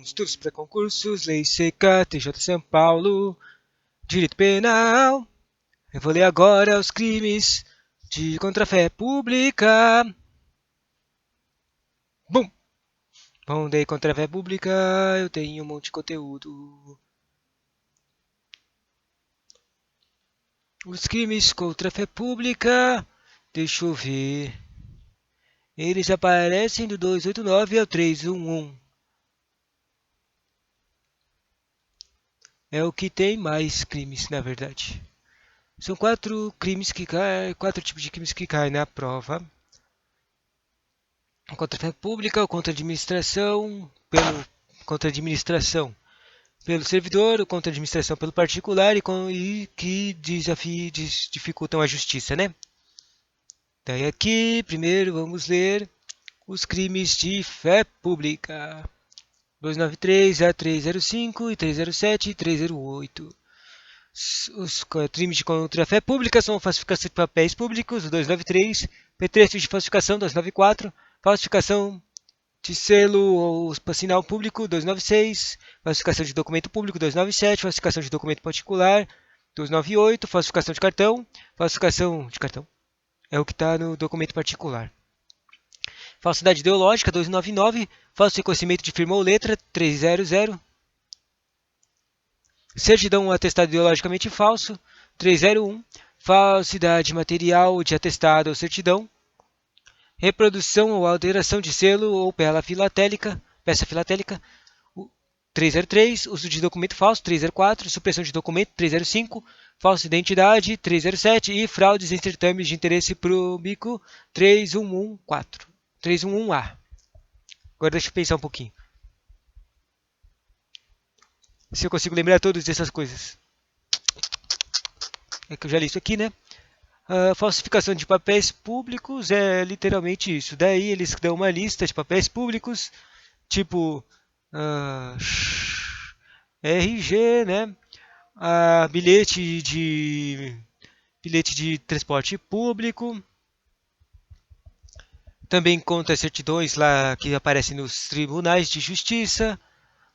Estudos para concursos, Lei Seca, TJ São Paulo, Direito Penal. Eu vou ler agora os crimes de contra a fé pública. Bom, daí contra a fé pública eu tenho um monte de conteúdo. Os crimes contra a fé pública, deixa eu ver. Eles aparecem do 289 ao 311. É o que tem mais crimes, na verdade. São quatro tipos de crimes que caem na prova. Contra a fé pública, contra a administração, pelo servidor, contra a administração pelo particular e que dificultam a justiça, né? Daí aqui, primeiro vamos ler os crimes de fé pública. 293 a 305 e 307 e 308. Os crimes de contra a fé pública são falsificação de papéis públicos, 293, pretextos de falsificação, 294, falsificação de selo ou sinal público, 296, falsificação de documento público, 297, falsificação de documento particular, 298, falsificação de cartão, é o que está no documento particular. Falsidade ideológica, 299, falso reconhecimento de firma ou letra, 300, certidão atestado ideologicamente falso, 301, falsidade material de atestado ou certidão, reprodução ou alteração de selo ou peça filatélica, 303, uso de documento falso, 304, supressão de documento, 305, falsa identidade, 307 e fraudes em certames de interesse público, 311A. Agora deixa eu pensar um pouquinho. Se eu consigo lembrar todas essas coisas. É que eu já li isso aqui, né? Falsificação de papéis públicos é literalmente isso. Daí eles dão uma lista de papéis públicos, tipo RG, né? Bilhete de transporte público. Também conta certidões lá que aparecem nos tribunais de justiça,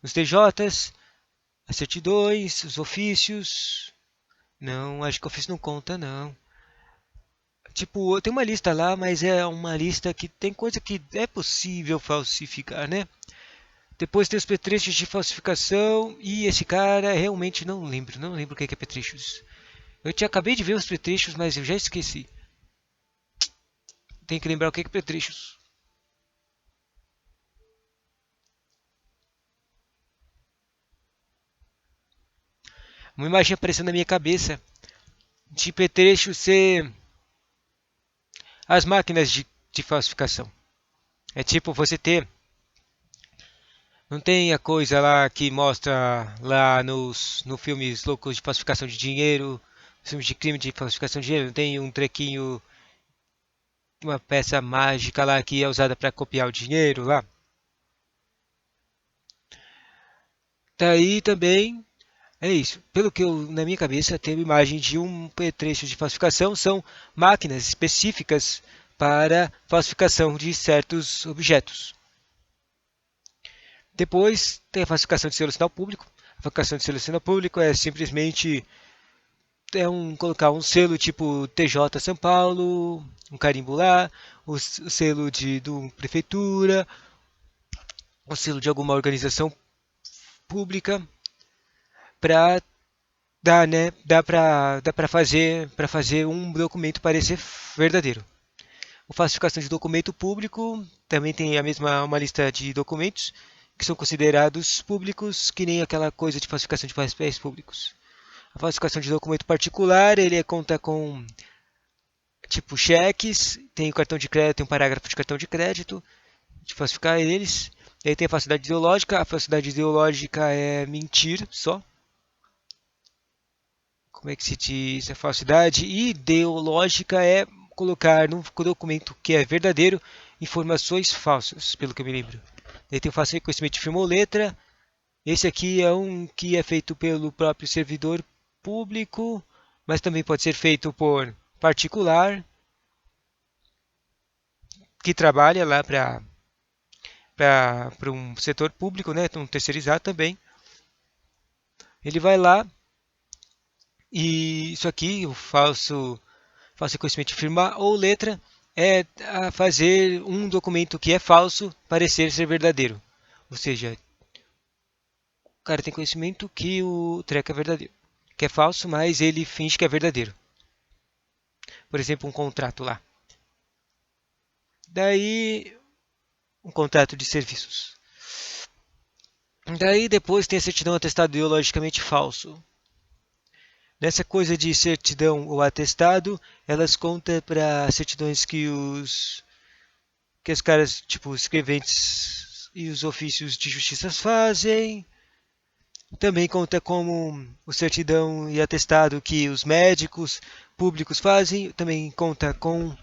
nos TJs, as certidões, os ofícios. Não, acho que ofício não conta, não. Tipo, tem uma lista lá, mas é uma lista que tem coisa que é possível falsificar, né? Depois tem os petrechos de falsificação e esse cara realmente não lembro o que é petrechos. Acabei de ver os petrechos, mas eu já esqueci. Tem que lembrar o que é petrechos. Uma imagem aparecendo na minha cabeça de petrechos ser as máquinas de falsificação. É tipo você ter. Não tem a coisa lá que mostra lá no filmes loucos de falsificação de dinheiro, filmes de crime de falsificação de dinheiro, não tem um trequinho, uma peça mágica lá que é usada para copiar o dinheiro lá. Daí também é isso. Pelo que eu na minha cabeça tem uma imagem de um petrecho de falsificação, são máquinas específicas para falsificação de certos objetos. Depois tem a falsificação de selo sinal público. A falsificação de selo sinal público é simplesmente colocar um selo tipo TJ São Paulo, um carimbo lá, o selo do prefeitura, o selo de alguma organização pública para dá para fazer um documento parecer verdadeiro. A falsificação de documento público também tem uma lista de documentos que são considerados públicos, que nem aquela coisa de falsificação de papéis públicos. A falsificação de documento particular, ele conta com tipo cheques, tem o cartão de crédito, tem um parágrafo de cartão de crédito, de falsificar eles. E aí tem a falsidade ideológica. A falsidade ideológica é mentir só. Como é que se diz? A falsidade ideológica é colocar num documento que é verdadeiro informações falsas, pelo que eu me lembro. Daí tem o falso reconhecimento de firma ou letra. Esse aqui é um que é feito pelo próprio servidor público, mas também pode ser feito por particular que trabalha lá para um setor público, né, um terceirizado também. Ele vai lá e isso aqui, o falso reconhecimento de firma ou letra, é fazer um documento que é falso parecer ser verdadeiro. Ou seja, o cara tem conhecimento que o treco é verdadeiro, que é falso, mas ele finge que é verdadeiro. Por exemplo, um contrato lá. Daí, um contrato de serviços. Daí depois tem a certidão atestado ideologicamente falso. Nessa coisa de certidão ou atestado, elas contam para certidões que os caras, tipo, os escreventes e os ofícios de justiça fazem. Também conta como o certidão e atestado que os médicos públicos fazem. Também conta com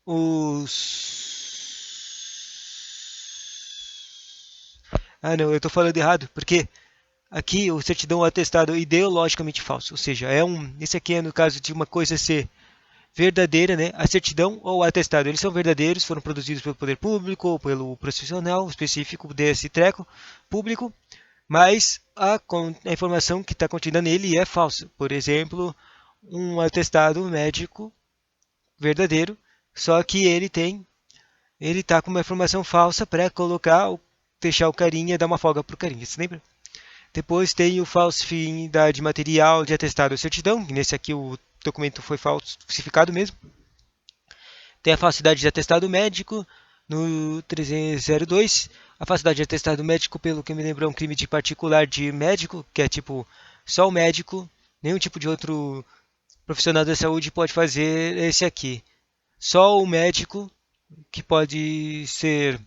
os... Ah, não, eu estou falando errado, porque aqui o certidão ou atestado é ideologicamente falso. Ou seja, esse aqui é no caso de uma coisa ser verdadeira, né? A certidão ou o atestado, eles são verdadeiros, foram produzidos pelo poder público ou pelo profissional específico desse treco público, mas a informação que está contida nele é falsa. Por exemplo, um atestado médico verdadeiro, só que ele está com uma informação falsa para deixar o carinha, dar uma folga pro carinha, você lembra? Depois tem o falsificado material de atestado ou certidão, nesse aqui o documento foi falsificado mesmo. Tem a falsidade de atestado médico no 302. A falsidade de atestado médico, pelo que me lembrou, é um crime de particular de médico, que é tipo só o médico, nenhum tipo de outro profissional da saúde pode fazer esse aqui. Só o médico que pode ser,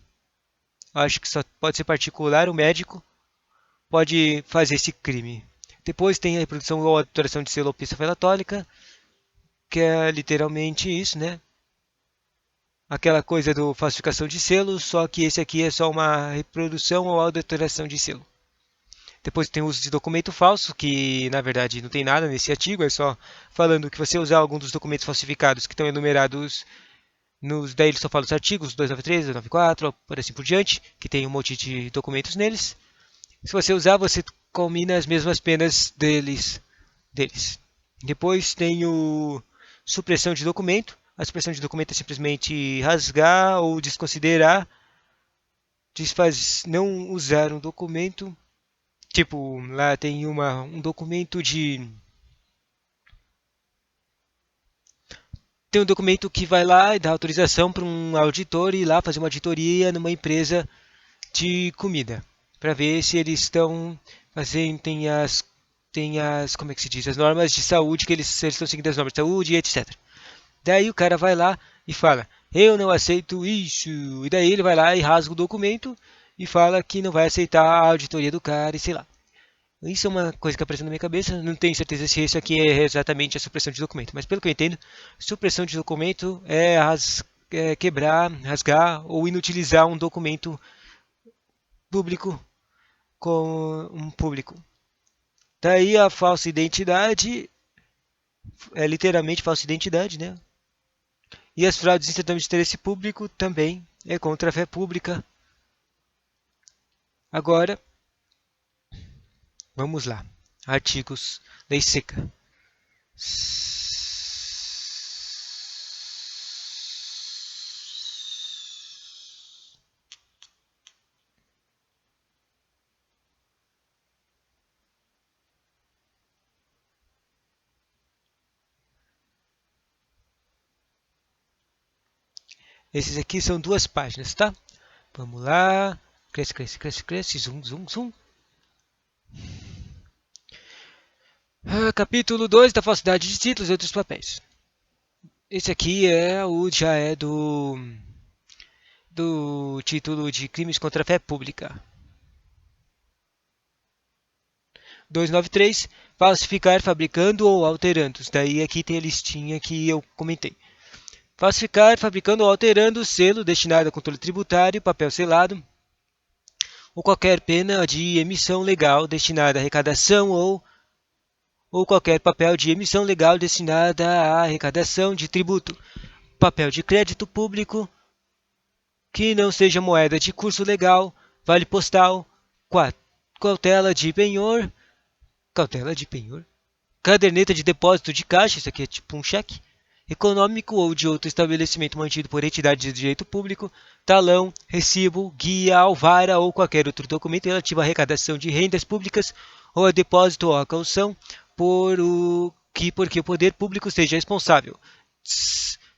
acho que só pode ser particular, o médico pode fazer esse crime. Depois tem a reprodução ou alteração de selo ou pista filatólica, que é literalmente isso, né? Aquela coisa do falsificação de selo, só que esse aqui é só uma reprodução ou alteração de selo. Depois tem o uso de documento falso, que na verdade não tem nada nesse artigo, é só falando que você usar algum dos documentos falsificados que estão enumerados daí ele só fala os artigos 293, 294, por assim por diante, que tem um monte de documentos neles. Se você usar, você combina as mesmas penas deles. Depois tem o supressão de documento. A supressão de documento é simplesmente rasgar ou desconsiderar, não usar um documento. Tipo, lá tem um documento de. Tem um documento que vai lá e dá autorização para um auditor ir lá fazer uma auditoria numa empresa de comida, para ver se eles estão fazendo, como é que se diz, as normas de saúde, se eles estão seguindo as normas de saúde, etc. Daí o cara vai lá e fala, eu não aceito isso. E daí ele vai lá e rasga o documento e fala que não vai aceitar a auditoria do cara e sei lá. Isso é uma coisa que apareceu na minha cabeça. Não tenho certeza se isso aqui é exatamente a supressão de documento. Mas pelo que eu entendo, supressão de documento é quebrar, rasgar ou inutilizar um documento público com um público. Daí a falsa identidade é literalmente falsa identidade, né? E as fraudes em certames de interesse público também é contra a fé pública. Agora, vamos lá. Artigos. Lei seca. Esses aqui são duas páginas, tá? Vamos lá. Cresce, cresce, cresce, cresce. Zoom, zoom, zoom. Capítulo 2 da falsidade de títulos e outros papéis. Esse aqui já é do título de crimes contra a fé pública. 293, falsificar, fabricando ou alterando. Daí aqui tem a listinha que eu comentei. Falsificar, fabricando ou alterando selo destinado a controle tributário, papel selado, ou qualquer pena de emissão legal destinada à arrecadação ou qualquer papel de emissão legal destinada à arrecadação de tributo, papel de crédito público que não seja moeda de curso legal, vale postal, cautela de penhor, cautela de penhor, caderneta de depósito de caixa, isso aqui é tipo um cheque, econômico ou de outro estabelecimento mantido por entidade de direito público, talão, recibo, guia, alvara ou qualquer outro documento relativo à arrecadação de rendas públicas ou a depósito ou a caução porque o poder público seja responsável.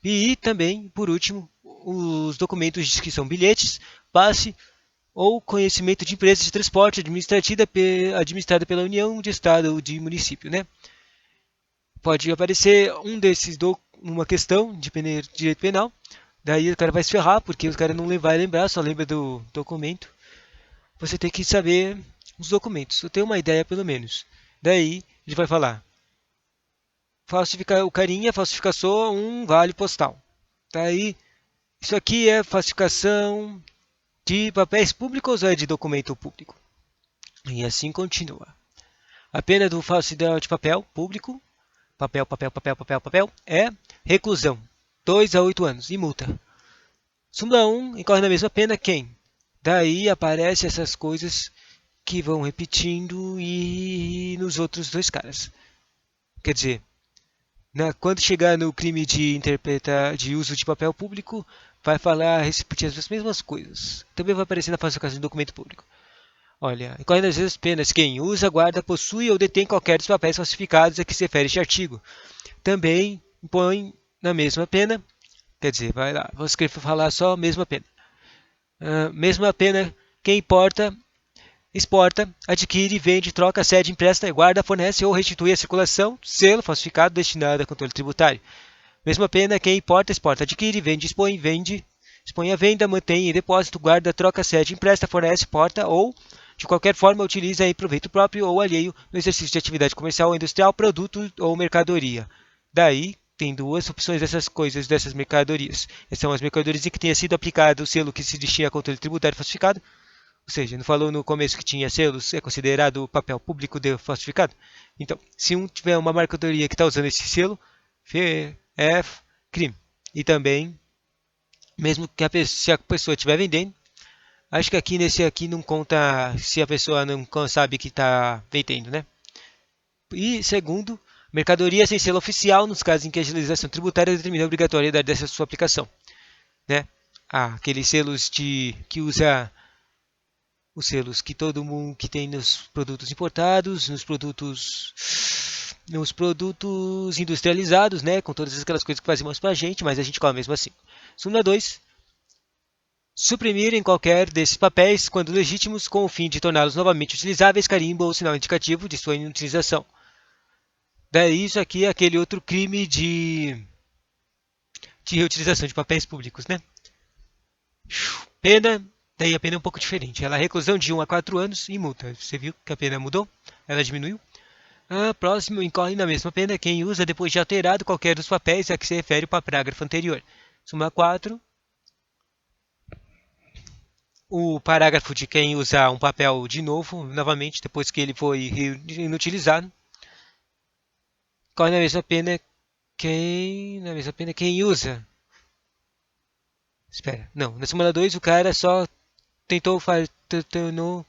E também, por último, os documentos que são bilhetes, passe ou conhecimento de empresa de transporte administrada pela União de Estado ou de município, né? Pode aparecer um desses numa questão de direito penal, daí o cara vai se ferrar, porque o cara não vai lembrar, só lembra do documento. Você tem que saber os documentos, eu tenho uma ideia pelo menos. Daí ele vai falar, falsificar o carinha falsificou um vale postal. Daí, isso aqui é falsificação de papéis públicos ou é de documento público? E assim continua. A pena do falsidade de papel público, papel, é reclusão, 2 a 8 anos e multa. Súmula 1, incorre na mesma pena quem? Daí aparecem essas coisas que vão repetindo e nos outros dois caras. Quer dizer, quando chegar no crime de uso de papel público, vai falar repetir as mesmas coisas. Também vai aparecer na falsificação de documento público. Olha, incorre nas mesmas penas quem usa, guarda, possui ou detém qualquer dos papéis falsificados a que se refere este artigo. Também impõe na mesma pena, quer dizer, vai lá, vou escrever falar só a mesma pena. Mesma pena quem importa, exporta, adquire, vende, troca, cede, empresta, guarda, fornece ou restitui a circulação, selo falsificado destinado a controle tributário. Mesma pena quem importa, exporta, adquire, vende, expõe à venda, mantém em depósito, guarda, troca, cede, empresta, fornece, porta ou de qualquer forma utiliza em proveito próprio ou alheio no exercício de atividade comercial ou industrial, produto ou mercadoria. Daí tem duas opções dessas coisas, dessas mercadorias. Essas são as mercadorias em que tenha sido aplicado o selo que se destina a controle tributário falsificado. Ou seja, não falou no começo que tinha selos, é considerado papel público de falsificado? Então, se tiver uma mercadoria que está usando esse selo, é crime. E também, mesmo que se a pessoa estiver vendendo, acho que aqui nesse aqui não conta se a pessoa não sabe que está vendendo, né? E segundo, mercadoria sem selo oficial nos casos em que a legislação tributária determina a obrigatoriedade dessa sua aplicação, né? Aqueles selos que usa os selos que todo mundo que tem nos produtos importados, nos produtos industrializados, né, com todas aquelas coisas que fazem mal pra gente, mas a gente come mesmo assim. Súmula 2. Suprimirem qualquer desses papéis quando legítimos com o fim de torná-los novamente utilizáveis, carimbo ou sinal indicativo de sua inutilização. Daí isso aqui é aquele outro crime de reutilização de papéis públicos, né? Pena, daí a pena é um pouco diferente. Ela é reclusão de 1 a 4 anos e multa. Você viu que a pena mudou? Ela diminuiu? Próximo, incorre na mesma pena quem usa depois de alterado qualquer dos papéis a que se refere o parágrafo anterior. Súmula 4. O parágrafo de quem usa um papel de novo, novamente, depois que ele foi inutilizado. Incorre na mesma pena quem usa. Espera, não. Na súmula 2, o cara só tornou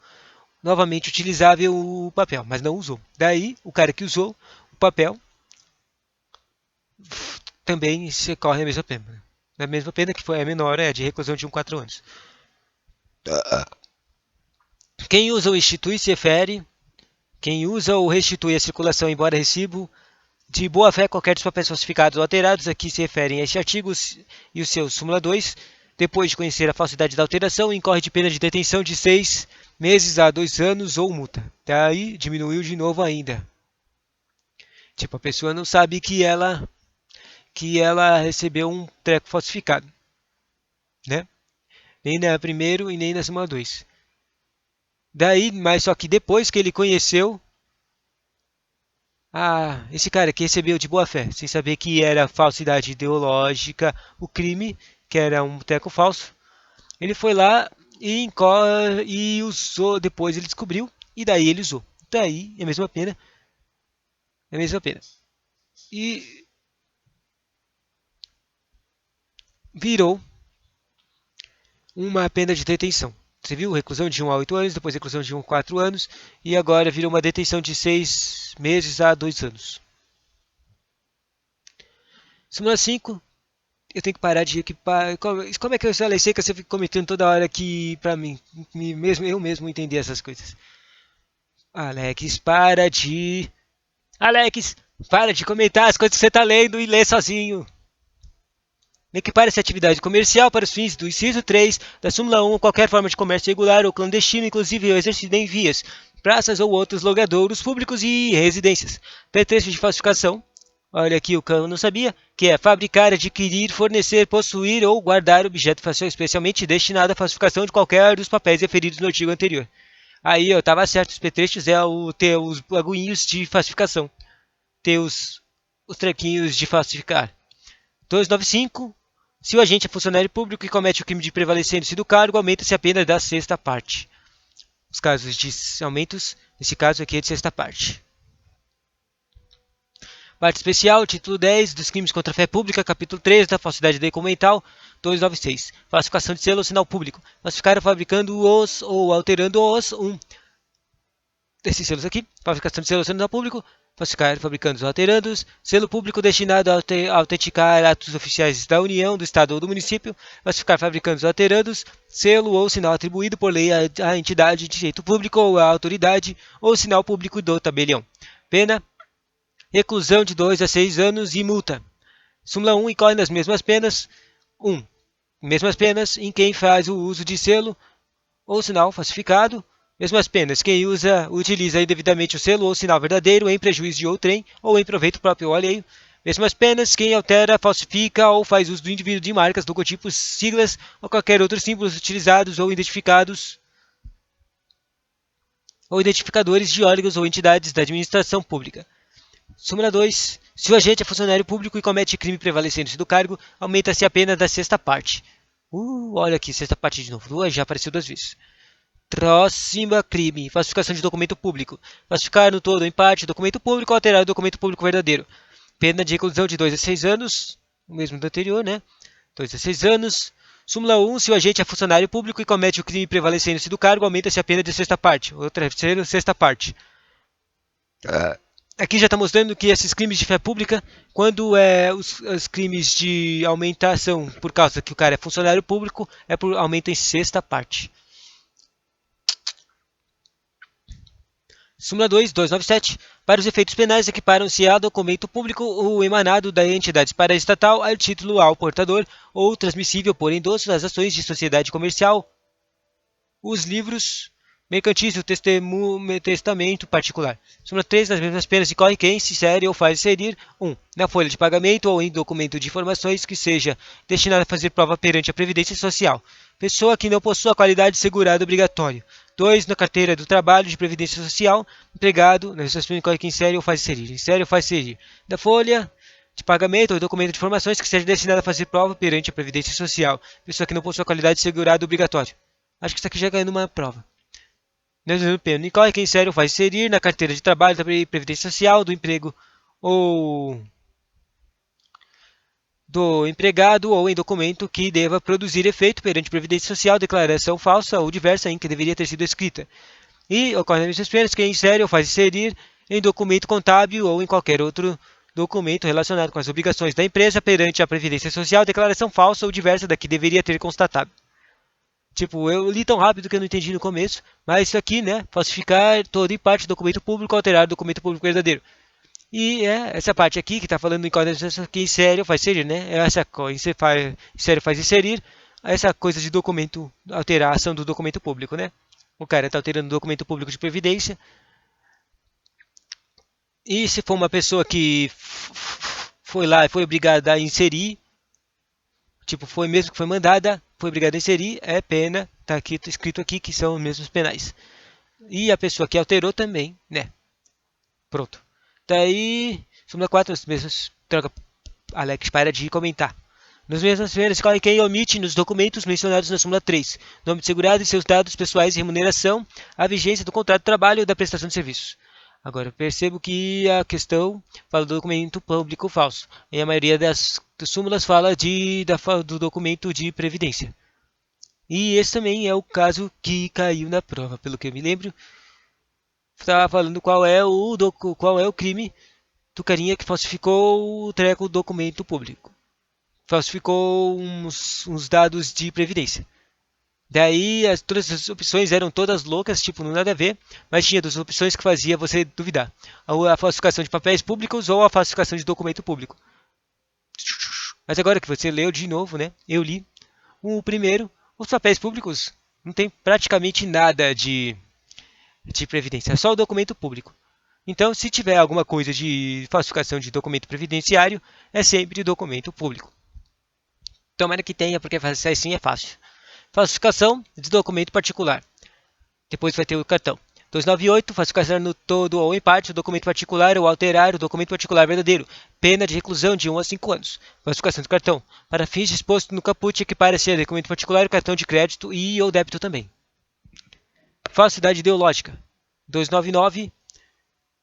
novamente utilizável o papel, mas não usou. Daí, o cara que usou o papel também se corre a mesma pena. A mesma pena que foi a menor, é de reclusão de 1 a 4 anos. Quem usa ou institui se refere. Quem usa ou restitui a circulação, embora recibo, de boa fé qualquer dos papéis falsificados ou alterados, aqui se referem a este artigo e o seu súmula 2, depois de conhecer a falsidade da alteração, incorre de pena de detenção de 6 meses a 2 anos ou multa. Daí diminuiu de novo ainda. Tipo, a pessoa não sabe que ela recebeu um treco falsificado, né? Nem na primeiro e nem na súmula 2. Daí, mas só que depois que ele conheceu esse cara que recebeu de boa fé, sem saber que era falsidade ideológica, o crime, que era um treco falso, ele foi lá e usou, depois ele descobriu, e daí ele usou. Daí é a mesma pena, é a mesma pena. E virou uma pena de detenção. Você viu? Reclusão de 1 a 8 anos, depois reclusão de 1 a 4 anos, e agora virou uma detenção de 6 meses a 2 anos. Súmula 5. Eu tenho que parar de equipar. Como é que essa lei seca você fica comentando toda hora aqui pra mim? Eu mesmo entender essas coisas. Alex, Alex, para de comentar as coisas que você está lendo e lê sozinho. Equipare essa atividade comercial para os fins do inciso 3 da súmula 1 qualquer forma de comércio regular ou clandestino, inclusive o exercido em vias, praças ou outros logradouros públicos e residências. Pretexto de falsificação. Olha aqui o que eu não sabia, que é fabricar, adquirir, fornecer, possuir ou guardar objeto facial especialmente destinado à falsificação de qualquer dos papéis referidos no artigo anterior. Aí, eu tava certo, os petrechos é ter os baguinhos de falsificação. Ter os trequinhos de falsificar. 295. Se o agente é funcionário público e comete o crime de prevalecendo-se do cargo, aumenta-se a pena da sexta parte. Os casos de aumentos, nesse caso aqui é de sexta parte. Parte especial, título 10 dos crimes contra a fé pública, capítulo 3 da falsidade documental, 296. Falsificação de selo ou sinal público. Falsificar fabricando-os ou alterando-os. 1. Desses selos aqui. Falsificação de selo ou sinal público. Falsificar fabricando ou alterando-os. Selo público destinado a autenticar atos oficiais da União, do Estado ou do município. Falsificar fabricando ou alterando-os. Selo ou sinal atribuído por lei à entidade de direito público ou à autoridade ou sinal público do tabelião. Pena: reclusão de 2 a 6 anos e multa. Súmula 1 incorre nas mesmas penas. 1. Mesmas penas em quem faz o uso de selo ou sinal falsificado. Mesmas penas quem utiliza indevidamente o selo ou sinal verdadeiro em prejuízo de outrem ou em proveito próprio ou alheio. Mesmas penas quem altera, falsifica ou faz uso do indivíduo de marcas, logotipos, siglas ou qualquer outros símbolos utilizados ou identificados ou identificadores de órgãos ou entidades da administração pública. Súmula 2. Se o agente é funcionário público e comete crime prevalecendo-se do cargo, aumenta-se a pena da sexta parte. Olha aqui, sexta parte de novo. Já apareceu 2 vezes. Próxima crime. Falsificação de documento público. Falsificar no todo ou em parte documento público ou alterar o documento público verdadeiro. Pena de reclusão de 2 a 6 anos. O mesmo do anterior, né? 2 a 6 anos. Súmula 1. Se o agente é funcionário público e comete o crime prevalecendo-se do cargo, aumenta-se a pena de sexta parte. Outra sexta parte. Aqui já está mostrando que esses crimes de fé pública, quando os crimes de aumentação por causa que o cara é funcionário público, aumenta em sexta parte. Súmula 2, 297. Para os efeitos penais, equiparam-se a documento público ou emanado da entidade paraestatal ao título ao portador ou transmissível por endosso das ações de sociedade comercial, os livros mercantis e o testamento particular. Súmula 3. Nas mesmas penas incorre quem se insere ou faz inserir 1. Na folha de pagamento ou em documento de informações que seja destinado a fazer prova perante a Previdência Social. Pessoa que não possua qualidade de segurado obrigatório. 2. Na carteira do trabalho de Previdência Social. Empregado. Nas mesmas penas incorre quem insere ou faz inserir. Insere ou faz inserir. Da folha de pagamento ou documento de informações que seja destinado a fazer prova perante a Previdência Social. Pessoa que não possua qualidade de segurado obrigatório. Acho que isso aqui já ganhou numa prova. Incorre quem insere ou faz inserir na carteira de trabalho da Previdência Social, do emprego ou do empregado ou em documento que deva produzir efeito perante Previdência Social, declaração falsa ou diversa em que deveria ter sido escrita. E ocorre nas mesmas penas quem insere ou faz inserir em documento contábil ou em qualquer outro documento relacionado com as obrigações da empresa perante a Previdência Social, declaração falsa ou diversa da que deveria ter constatado. Tipo, eu li tão rápido que eu não entendi no começo, mas isso aqui, né, falsificar todo e parte do documento público, alterar o documento público verdadeiro. E essa parte aqui que está falando em coordenação que insere ou faz inserir, né? Essa coisa insere faz inserir, essa coisa de documento, alterar a ação do documento público, né? O cara está alterando o documento público de previdência. E se for uma pessoa que foi lá e foi obrigada a inserir, tipo, foi mesmo que foi mandada, foi obrigada a inserir, é pena, tá aqui tá escrito aqui que são os mesmos penais. E a pessoa que alterou também, né? Pronto. Daí, súmula 4, as mesmas. Troca. Alex, para de comentar. Nas mesmas penas, escolhe quem omite nos documentos mencionados na súmula 3. Nome de segurado e seus dados pessoais e remuneração, a vigência do contrato de trabalho ou da prestação de serviços. Agora, percebo que a questão fala do documento público falso. E a maioria das súmulas fala do documento de previdência. E esse também é o caso que caiu na prova, pelo que eu me lembro. Estava falando qual é o crime do carinha que falsificou o documento público. Falsificou uns dados de previdência. Daí todas as opções eram todas loucas, tipo, não nada a ver, mas tinha duas opções que fazia você duvidar. A falsificação de papéis públicos ou a falsificação de documento público. Mas agora que você leu de novo, né? Eu li o primeiro, os papéis públicos não tem praticamente nada de previdência, é só o documento público. Então, se tiver alguma coisa de falsificação de documento previdenciário, é sempre documento público. Tomara que tenha, porque assim é fácil. Falsificação de documento particular. Depois vai ter o cartão. 298, falsificar no todo ou em parte o documento particular ou alterar o documento particular verdadeiro. Pena de reclusão de 1 a 5 anos. Falsificação do cartão. Para fins disposto no caput, equipara-se a documento particular, cartão de crédito e ou débito também. Falsidade ideológica. 299,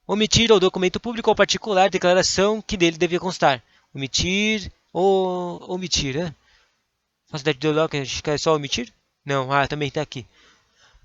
omitir o documento público ou particular declaração que dele devia constar. Omitir ou omitir, né? Falsidade ideológica, acho que é só omitir? Não, também está aqui.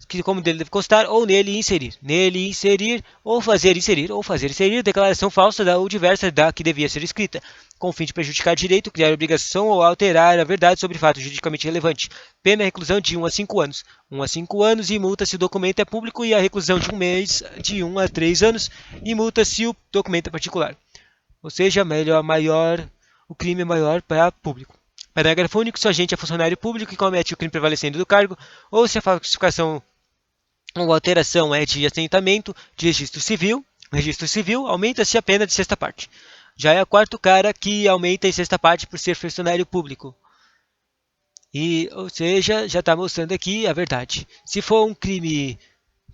Que como dele deve constar, ou nele inserir. Nele inserir, ou fazer inserir declaração falsa da ou diversa da que devia ser escrita, com o fim de prejudicar direito, criar obrigação ou alterar a verdade sobre fato juridicamente relevante. Pena reclusão de 1 a 5 anos. 1 a 5 anos e multa se o documento é público e a reclusão de 1 mês de 1 a 3 anos e multa se o documento é particular. Ou seja, o crime é maior para público. Parágrafo único, se o agente é funcionário público e comete o crime prevalecendo do cargo, ou se a falsificação ou alteração é de assentamento de registro civil, aumenta-se a pena de sexta parte. Já é o quarto cara que aumenta em sexta parte por ser funcionário público. Ou seja, já está mostrando aqui a verdade. Se for um crime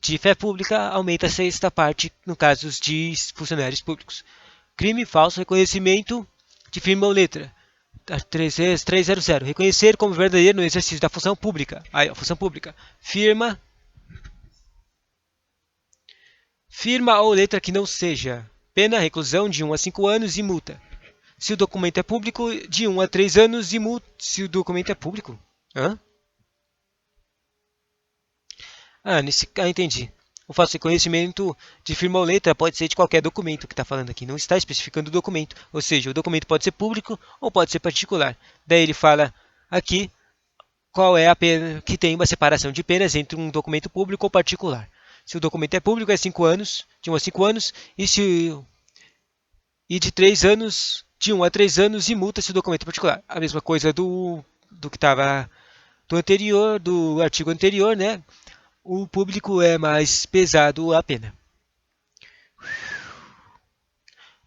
de fé pública, aumenta a sexta parte no caso de funcionários públicos. Crime falso, reconhecimento de firma ou letra. 300. Reconhecer como verdadeiro no exercício da função pública. Função pública. Firma ou letra que não seja. Pena, reclusão de 1 a 5 anos e multa. Se o documento é público, de 1 a 3 anos e multa. Se o documento é público? Hã? Entendi. O falso reconhecimento de firma ou letra pode ser de qualquer documento que está falando aqui. Não está especificando o documento. Ou seja, o documento pode ser público ou pode ser particular. Daí ele fala aqui qual é a pena, que tem uma separação de penas entre um documento público ou particular. Se o documento é público, é 5 anos, de 1 a 5 anos, e de 3 anos, de 1 a 3 anos, e multa se o documento é particular. A mesma coisa do que estava do artigo anterior, né? O público é mais pesado a pena.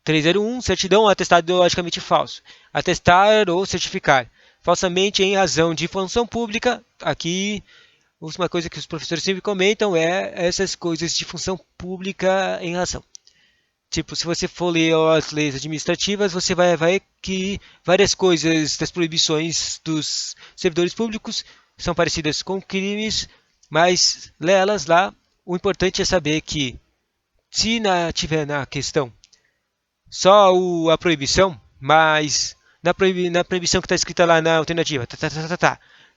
301, certidão ou atestado ideologicamente falso. Atestar ou certificar falsamente em razão de função pública. Aqui, uma coisa que os professores sempre comentam é essas coisas de função pública em razão. Tipo, se você for ler as leis administrativas, você vai ver que várias coisas das proibições dos servidores públicos são parecidas com crimes, mas lê elas lá. O importante é saber que se tiver na questão só a proibição, mas na proibição que está escrita lá na alternativa,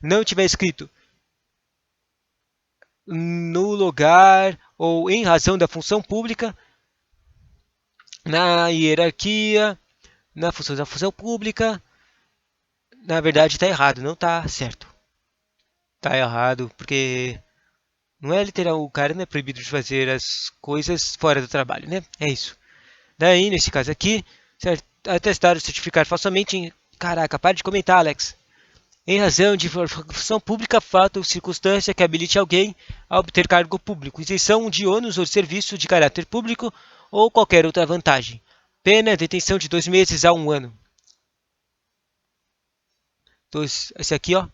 não tiver escrito no lugar ou em razão da função pública, na hierarquia, na função da função pública, na verdade está errado, não está certo. Está errado, porque não é literal, o cara não é proibido de fazer as coisas fora do trabalho, né? É isso. Daí, nesse caso aqui, atestar ou certificar falsamente. Caraca, para de comentar, Alex. Em razão de função pública, fato ou circunstância que habilite alguém a obter cargo público, isenção de ônus ou serviço de caráter público ou qualquer outra vantagem. Pena, detenção de 2 meses a 1 ano. Esse aqui, ó.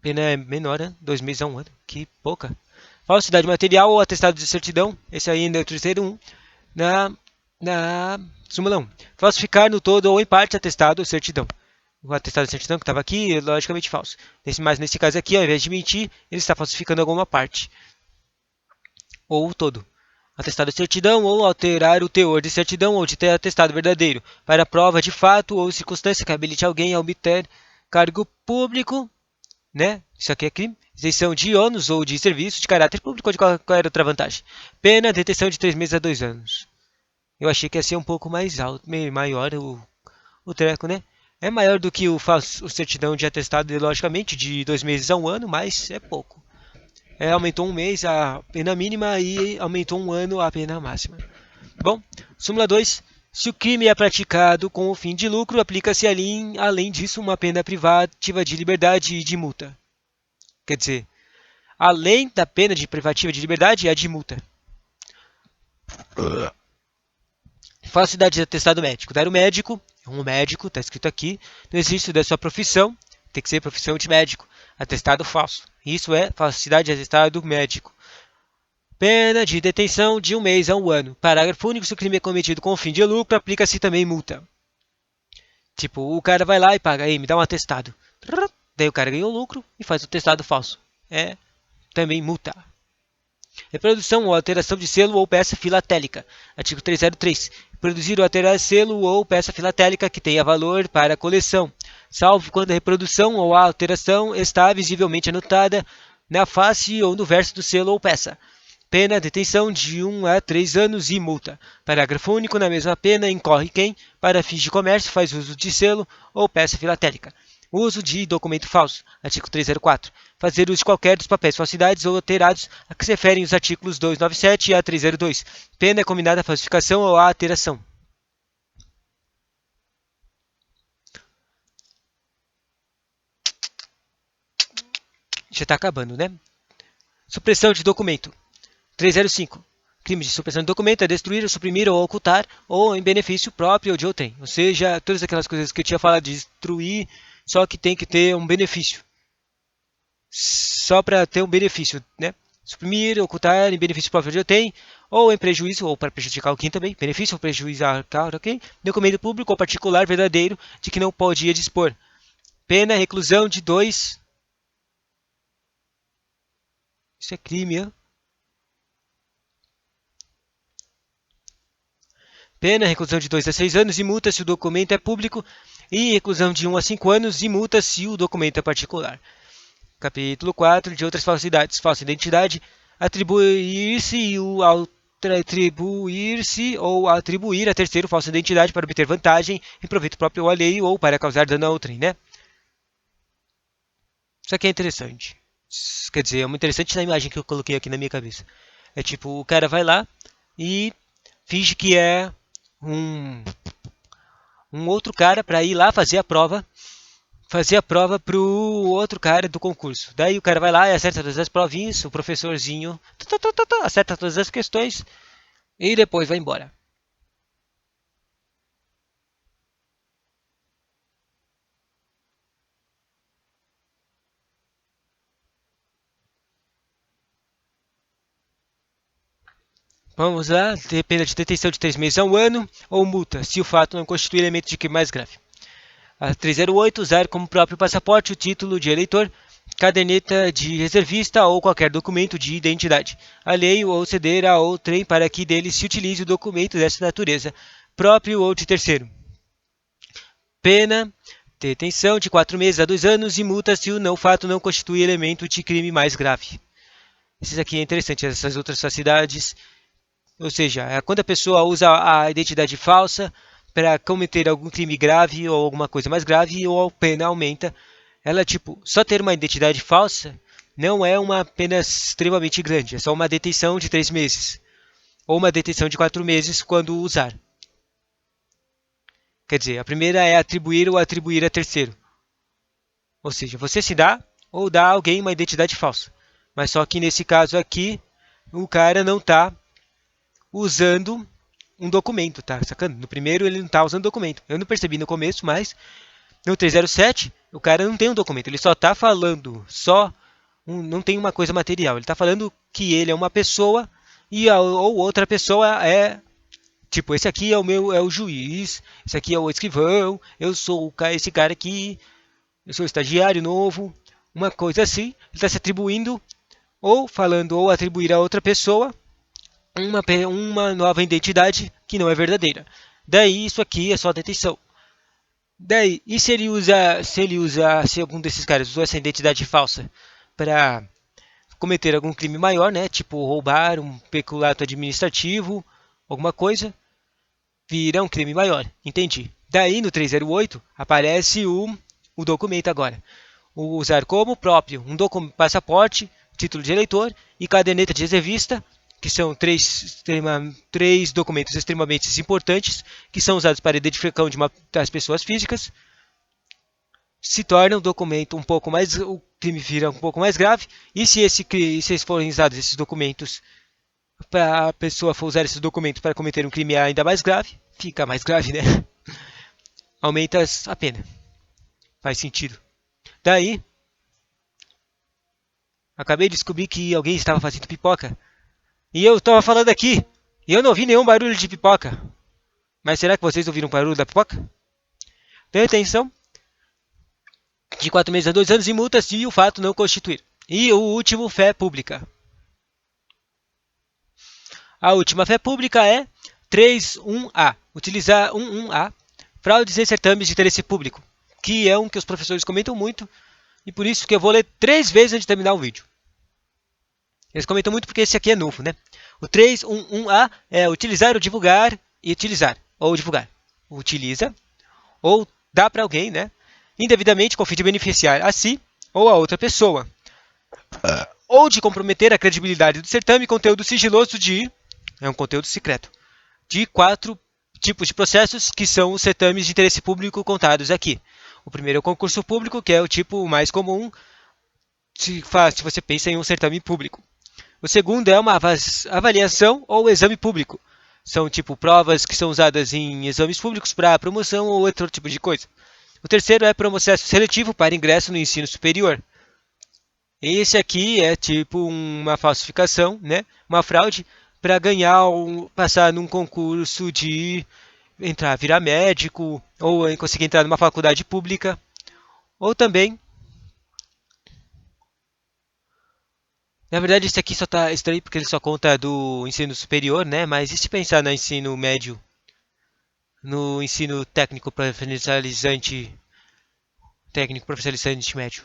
Pena é menor, né? 2 meses a 1 ano. Que pouca. Falsidade material ou atestado de certidão. Esse aí é o terceiro 1. Na súmula 1. Falsificar no todo ou em parte atestado ou certidão. O atestado de certidão que estava aqui é logicamente falso. Mas nesse caso aqui, ao invés de mentir, ele está falsificando alguma parte. Ou o todo. Atestado de certidão ou alterar o teor de certidão ou de ter atestado verdadeiro para prova de fato ou circunstância que habilite alguém a obter cargo público né? Isso aqui é crime. Isenção de ônus ou de serviço de caráter público ou de qualquer outra vantagem. Pena, detenção de 3 meses a 2 anos. Eu achei que ia ser um pouco mais alto, maior o treco, né? É maior do que o certidão de atestado, logicamente, de 2 meses a 1 ano, mas é pouco. Aumentou um mês a pena mínima e aumentou um ano a pena máxima. Bom, súmula 2. Se o crime é praticado com o fim de lucro, aplica-se além disso uma pena privativa de liberdade e de multa. Quer dizer, além da pena de privativa de liberdade, é a de multa. Falsidade de atestado médico. Dar o médico, um médico, está escrito aqui, no exercício da sua profissão, tem que ser profissão de médico. Atestado falso. Isso é falsidade de atestado médico. Pena de detenção de 1 mês a 1 ano. Parágrafo único, se o crime é cometido com fim de lucro, aplica-se também multa. Tipo, o cara vai lá e paga, aí, me dá um atestado. Daí o cara ganhou lucro e faz o atestado falso. É também multa. Reprodução ou alteração de selo ou peça filatélica. Artigo 303. Produzir ou alterar selo ou peça filatélica que tenha valor para a coleção, salvo quando a reprodução ou a alteração está visivelmente anotada na face ou no verso do selo ou peça. Pena, detenção de 1 a 3 anos e multa. Parágrafo único, na mesma pena incorre quem, para fins de comércio, faz uso de selo ou peça filatélica. Uso de documento falso. Artigo 304. Fazer uso de qualquer dos papéis falsidades ou alterados a que se referem os artigos 297 a 302. Pena combinada à falsificação ou à alteração. Já está acabando, né? Supressão de documento. 305. Crime de supressão de documento é destruir, suprimir ou ocultar, ou em benefício próprio ou de outrem. Ou seja, todas aquelas coisas que eu tinha falado de destruir, só que tem que ter um benefício. Só para ter um benefício, né? Suprimir, ocultar em benefício próprio de outrem, ou em prejuízo, ou para prejudicar alguém também. Benefício ou prejuizar alguém. Documento público ou particular verdadeiro de que não podia dispor. Pena, reclusão de 2. Isso é crime, hein? Pena, reclusão de 2 a 6 anos e multa se o documento é público e reclusão de 1 a 5 anos e multa se o documento é particular. Capítulo 4 de outras falsidades. Falsa identidade. Atribuir-se ou atribuir a terceiro falsa identidade para obter vantagem em proveito próprio ou alheio ou para causar dano a outrem, né? Isso aqui é interessante. Quer dizer, é muito interessante na imagem que eu coloquei aqui na minha cabeça. É tipo, o cara vai lá e finge que é um outro cara para ir lá fazer a prova pro outro cara do concurso. Daí o cara vai lá e acerta todas as provinhas, o professorzinho acerta todas as questões e depois vai embora. Vamos lá, pena de detenção de 3 meses a 1 ano ou multa, se o fato não constitui elemento de crime mais grave. A 308, usar como próprio passaporte o título de eleitor, caderneta de reservista ou qualquer documento de identidade, alheio ou ceder a outrem para que dele se utilize o documento dessa natureza, próprio ou de terceiro. Pena, detenção de 4 meses a 2 anos e multa se o fato não constitui elemento de crime mais grave. Esses aqui é interessante, essas outras facilidades. Ou seja, quando a pessoa usa a identidade falsa para cometer algum crime grave ou alguma coisa mais grave, ou a pena aumenta. Ela, tipo, só ter uma identidade falsa não é uma pena extremamente grande, é só uma detenção de 3 meses. Ou uma detenção de 4 meses quando usar. Quer dizer, a primeira é atribuir ou atribuir a terceiro. Ou seja, você se dá ou dá a alguém uma identidade falsa. Mas só que nesse caso aqui, o cara não está usando um documento, tá sacando? No primeiro ele não tá usando documento. Eu não percebi no começo, mas no 307 o cara não tem um documento, ele só tá falando, não tem uma coisa material. Ele tá falando que ele é uma pessoa ou outra pessoa é tipo, esse aqui é o juiz, esse aqui é o escrivão, eu sou esse cara aqui, eu sou o estagiário novo, uma coisa assim. Ele está se atribuindo ou falando ou atribuir a outra pessoa uma nova identidade que não é verdadeira. Daí isso aqui é só detenção. Daí, e se algum desses caras usou essa identidade falsa para cometer algum crime maior, né? Tipo roubar um peculato administrativo, alguma coisa, vira um crime maior. Entendi. Daí no 308 aparece o documento agora. O usar como próprio um passaporte, título de eleitor e caderneta de reservista, que são três documentos extremamente importantes, que são usados para a identificação das pessoas físicas, se torna um documento um pouco mais, o crime vira um pouco mais grave, e se forem usados esses documentos para a pessoa for usar esses documentos para cometer um crime ainda mais grave, fica mais grave, né? Aumenta a pena. Faz sentido. Daí, acabei de descobrir que alguém estava fazendo pipoca. E eu estava falando aqui. E eu não ouvi nenhum barulho de pipoca. Mas será que vocês ouviram o barulho da pipoca? Tenha atenção. De 4 meses a 2 anos de multa se o fato não constituir. E o último, fé pública. A última fé pública é 31A. Utilizar 11A. Fraudes em certames de interesse público. Que é um que os professores comentam muito. E por isso que eu vou ler 3 vezes antes de terminar o vídeo. Eles comentam muito porque esse aqui é novo, né? O 311A é utilizar ou divulgar e utilizar. Ou divulgar. Utiliza ou dá para alguém, né? Indevidamente com o fim de beneficiar a si ou a outra pessoa. Ou de comprometer a credibilidade do certame, conteúdo sigiloso de... É um conteúdo secreto. De 4 tipos de processos que são os certames de interesse público contados aqui. O primeiro é o concurso público, que é o tipo mais comum se você pensa em um certame público. O segundo é uma avaliação ou exame público. São tipo provas que são usadas em exames públicos para promoção ou outro tipo de coisa. O terceiro é processo seletivo para ingresso no ensino superior. Esse aqui é tipo uma falsificação, né? Uma fraude para ganhar passar num concurso de entrar, virar médico ou conseguir entrar numa faculdade pública. Ou também, na verdade, esse aqui só tá estranho porque ele só conta do ensino superior, né? Mas e se pensar no ensino médio, no ensino técnico profissionalizante médio?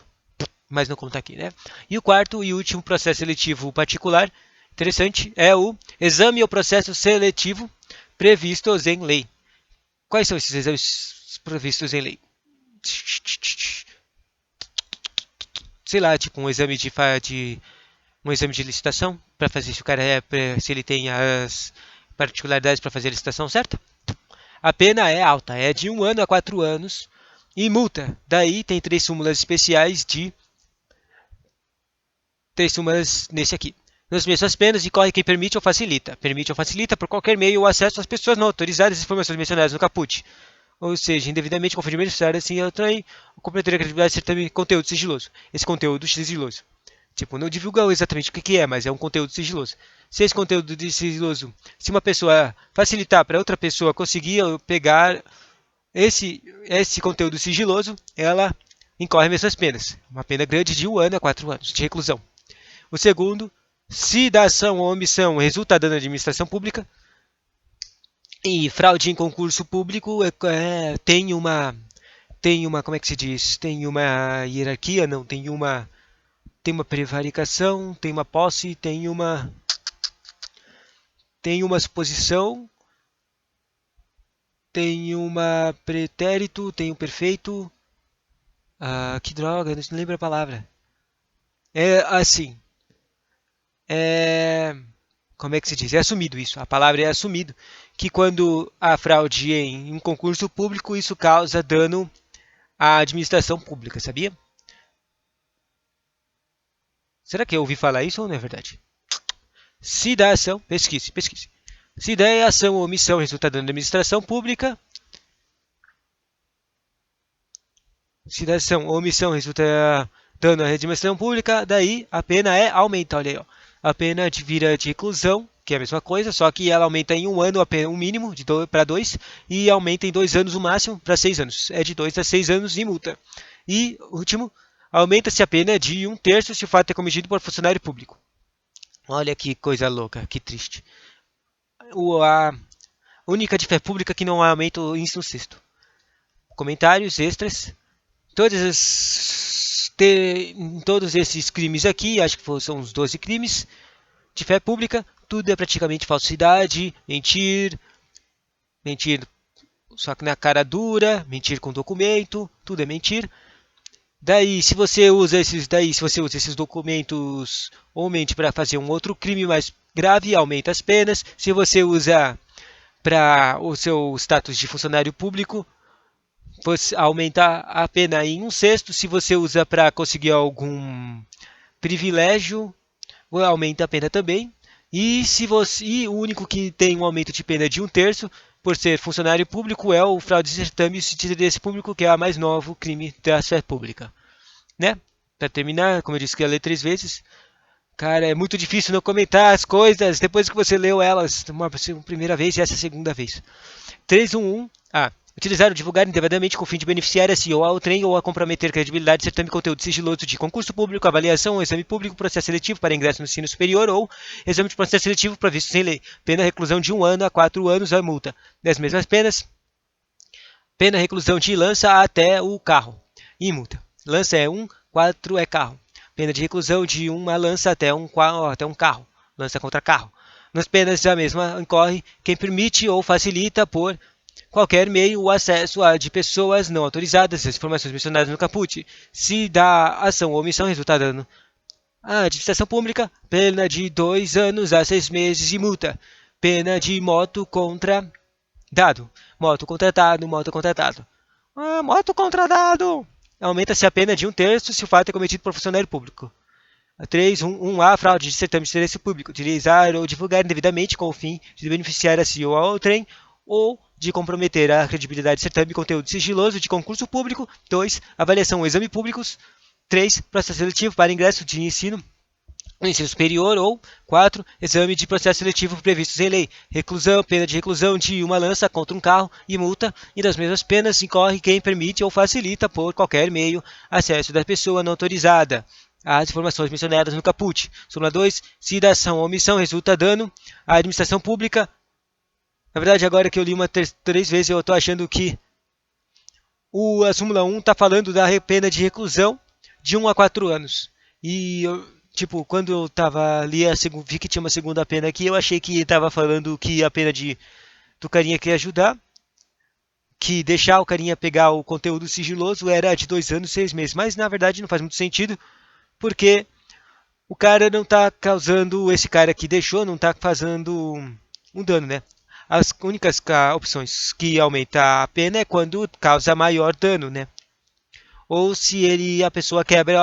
Mas não conta aqui, né? E o quarto e último processo seletivo particular, interessante, é o exame ou processo seletivo previstos em lei. Quais são esses exames previstos em lei? Sei lá, tipo um exame de licitação para fazer se o cara se ele tem as particularidades para fazer a licitação certa. A pena é alta, é de 1 ano a 4 anos e multa. Daí tem 3 súmulas nesse aqui. Nas mesmas penas, incorre quem permite ou facilita. Permite ou facilita por qualquer meio o acesso às pessoas não autorizadas às informações mencionadas no caput. Ou seja, indevidamente confundir beneficiário, assim, atrai ou comprometer a credibilidade de certame conteúdo sigiloso. Esse conteúdo sigiloso. Tipo, não divulga exatamente o que é, mas é um conteúdo sigiloso. Se esse conteúdo de sigiloso, se uma pessoa facilitar para outra pessoa conseguir pegar esse conteúdo sigiloso, ela incorre nessas penas. Uma pena grande de 1 ano a 4 anos de reclusão. O segundo, se da ação ou omissão resulta dano à administração pública, e fraude em concurso público tem uma, como é que se diz? Tem uma hierarquia, não, tem uma prevaricação, tem uma posse, tem uma suposição, tem uma pretérito, tem um perfeito. Que droga, não lembro a palavra. É assim, é como é que se diz? É assumido isso. A palavra é assumido que quando há fraude em um concurso público, isso causa dano à administração pública, sabia? Será que eu ouvi falar isso ou não é verdade? Se da ação, pesquise. Se da ação ou omissão resulta dano à administração pública, se da ação ou omissão resulta dano à administração pública, daí a pena é aumenta, olha aí, ó. A pena vira de reclusão, que é a mesma coisa, só que ela aumenta em 1 ano o mínimo para 2 e aumenta em 2 anos o máximo para 6 anos. É de 2 a 6 anos de multa. E, último, aumenta-se a pena de 1/3 se o fato é cometido por funcionário público. Olha que coisa louca, que triste. A única de fé pública que não aumenta o ensino sexto. comentários extras. Em todos esses crimes aqui, acho que são uns 12 crimes de fé pública, tudo é praticamente falsidade, mentir só que na cara dura, mentir com documento, tudo é mentir. Se você usa esses documentos ou mente para fazer um outro crime mais grave, aumenta as penas. Se você usa para o seu status de funcionário público, você aumenta a pena em um sexto. Se você usa para conseguir algum privilégio, aumenta a pena também. E o único que tem um aumento de pena de um terço por ser funcionário público é o fraude de certame e interesse público, que é a mais novo crime da esfera pública, né? Para terminar, como eu disse que ia ler 3 vezes, cara, é muito difícil não comentar as coisas depois que você leu elas uma primeira vez e essa segunda vez. 311. Utilizar ou divulgar indevidamente com o fim de beneficiar a si ou ao trem ou a comprometer credibilidade, certame conteúdo sigiloso de concurso público, avaliação, exame público, processo seletivo para ingresso no ensino superior ou exame de processo seletivo previsto sem lei. Pena reclusão de 1 ano a 4 anos a multa. Das mesmas penas, pena reclusão de lança até o carro e multa. Lança é 1, 4 é carro. Pena de reclusão de uma lança até um carro. Lança contra carro. Nas penas a mesma incorre quem permite ou facilita por qualquer meio o acesso de pessoas não autorizadas às informações mencionadas no caput. Se da ação ou omissão resultar dano à administração pública, pena de 2 anos a 6 meses e multa. Pena de moto contra dado. Moto contratado. Moto contratado. Aumenta-se a pena de um terço se o fato é cometido por funcionário público. 3.1a. Fraude de certame de interesse público. Utilizar ou divulgar indevidamente com o fim de beneficiar a si ou ao trem ou de comprometer a credibilidade de certame conteúdo sigiloso de concurso público. 2. Avaliação ou exame públicos. 3. Processo seletivo para ingresso de ensino no ensino superior ou 4. Exame de processo seletivo previstos em lei. Reclusão, pena de reclusão de uma lança contra um carro e multa. E das mesmas penas incorre quem permite ou facilita por qualquer meio acesso da pessoa não autorizada às informações mencionadas no caput. Súmula 2. Se da ação ou omissão resulta dano à administração pública. Na verdade, agora que eu li 3 vezes, eu estou achando que a súmula 1 está falando da pena de reclusão de 1 a 4 anos. E quando eu vi que tinha uma segunda pena aqui, eu achei que estava falando que a pena do carinha que ia ajudar, que deixar o carinha pegar o conteúdo sigiloso era de 2 anos e 6 meses. Mas na verdade não faz muito sentido, porque o cara não está causando, esse cara que deixou, não está fazendo um dano, né? As únicas opções que aumenta a pena é quando causa maior dano, né? Ou se a pessoa quebra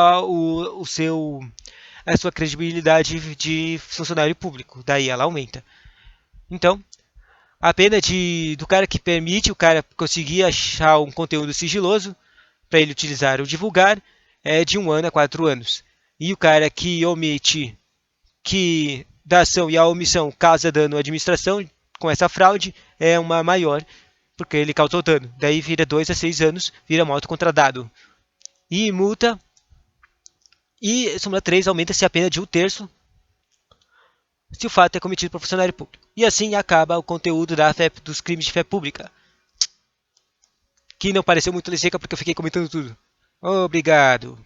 a sua credibilidade de funcionário público, daí ela aumenta. Então, a pena do cara que permite o cara conseguir achar um conteúdo sigiloso para ele utilizar ou divulgar é de 1 ano a 4 anos. E o cara que omite, que da ação e a omissão causa dano à administração, com essa fraude, é uma maior, porque ele causou dano. Daí vira 2 a 6 anos, vira moto contra dado. E multa. E súmula 3, aumenta-se a pena de 1/3 se o fato é cometido por funcionário público. E assim acaba o conteúdo dos crimes de fé pública. Que não pareceu muito seca porque eu fiquei comentando tudo. Obrigado.